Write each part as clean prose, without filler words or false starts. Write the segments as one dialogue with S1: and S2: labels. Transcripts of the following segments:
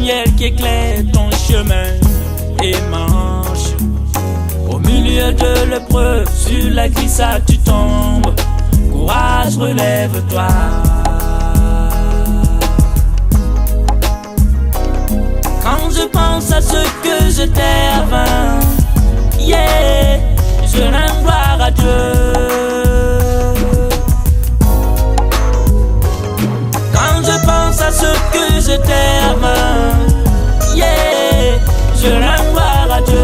S1: lumière qui éclaire ton chemin et marche. Au milieu de l'épreuve, sur la glissade tu tombes. Courage, relève-toi. Quand je pense à ce que j'étais avant, yeah, je rends gloire à Dieu. Quand je pense à ce que j'étais avant, yeah, je rends gloire à Dieu.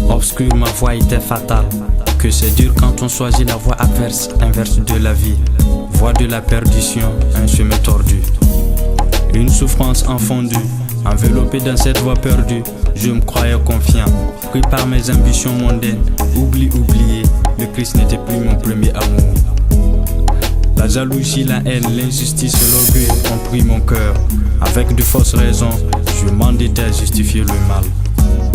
S2: Obscure, ma voie était fatale. Que c'est dur quand on choisit la voie adverse, inverse de la vie. Voie de la perdition, un chemin tordu. Une souffrance enfondue, enveloppée dans cette voie perdue. Je me croyais confiant, pris par mes ambitions mondaines. Oublié, le Christ n'était plus mon premier amour. La jalousie, la haine, l'injustice et l'orgueil ont pris mon cœur. Avec de fausses raisons, je m'endettais à justifier le mal.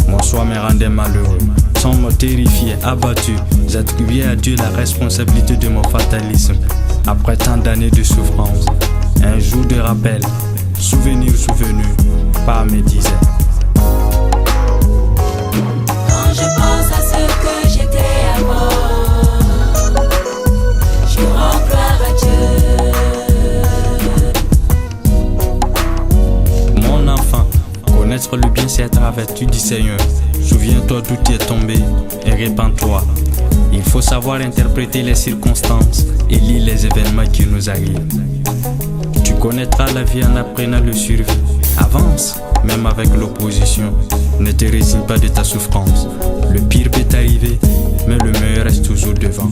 S2: Mon choix me rendait malheureux, sans me terrifier, abattu. J'attribuais à Dieu la responsabilité de mon fatalisme. Après tant d'années de souffrance, un jour de rappel, souvenir souvenu, par me disait:
S3: quand je pense à ce que j'étais avant, je rends gloire à Dieu.
S2: Mon enfant, connaître le bien c'est être averti du Seigneur. Souviens-toi d'où tu es tombé et répands-toi. Il faut savoir interpréter les circonstances et lire les événements qui nous arrivent. Tu connaîtras la vie en apprenant le survie. Avance, même avec l'opposition. Ne te résigne pas de ta souffrance. Le pire peut t'arriver, mais le meilleur reste toujours devant.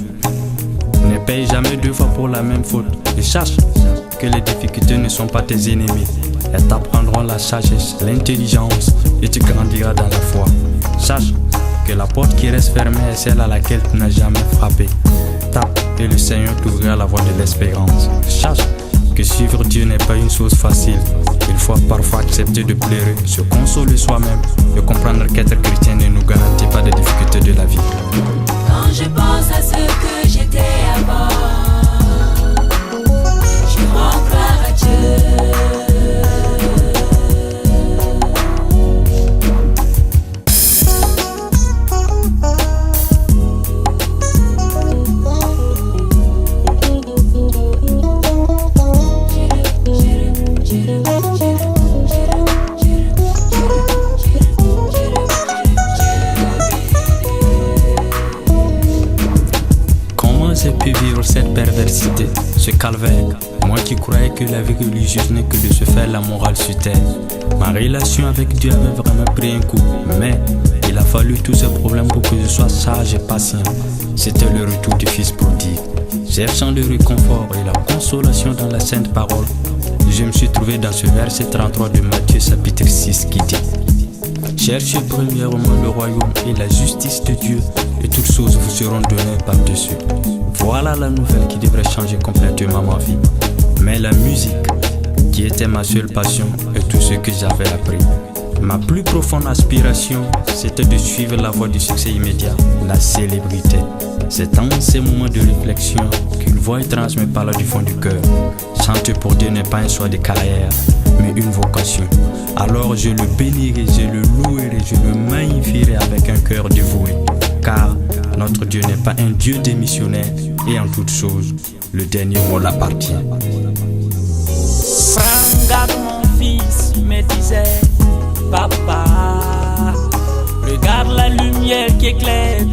S2: Ne paye jamais deux fois pour la même faute. Et sache que les difficultés ne sont pas tes ennemis. Elles t'apprendront la sagesse, l'intelligence et tu grandiras dans la foi. Sache que la porte qui reste fermée est celle à laquelle tu n'as jamais frappé. Tape et le Seigneur t'ouvrira la voie de l'espérance. Sache que suivre Dieu n'est pas une chose facile. Il faut parfois accepter de pleurer, se consoler soi-même et comprendre qu'être chrétien ne nous garantit pas des difficultés de la vie.
S3: Quand je pense à ce que j'étais avant, je rends gloire à Dieu.
S2: J'ai pu vivre cette perversité, ce calvaire. Moi qui croyais que la vie religieuse n'est que de se faire la morale sur terre. Ma relation avec Dieu avait vraiment pris un coup. Mais il a fallu tous ces problèmes pour que je sois sage et patient. C'était le retour du Fils prodigue. Cherchant le réconfort et la consolation dans la sainte parole, je me suis trouvé dans ce verset 33 de Matthieu chapitre 6 qui dit: cherchez premièrement le royaume et la justice de Dieu, et toutes choses vous seront données par-dessus. Voilà la nouvelle qui devrait changer complètement ma vie. Mais la musique, qui était ma seule passion, est tout ce que j'avais appris. Ma plus profonde aspiration, c'était de suivre la voie du succès immédiat, la célébrité. C'est en ces moments de réflexion qu'une voix étrange me parle du fond du cœur. Chanter pour Dieu n'est pas un choix de carrière, mais une vocation. Alors je le bénirai, je le louerai, je le magnifierai avec un cœur dévoué. Car notre Dieu n'est pas un Dieu démissionnaire, et en toutes choses, le dernier mot l'appartient.
S1: Prends garde mon fils, me disait papa. Regarde la lumière qui éclaire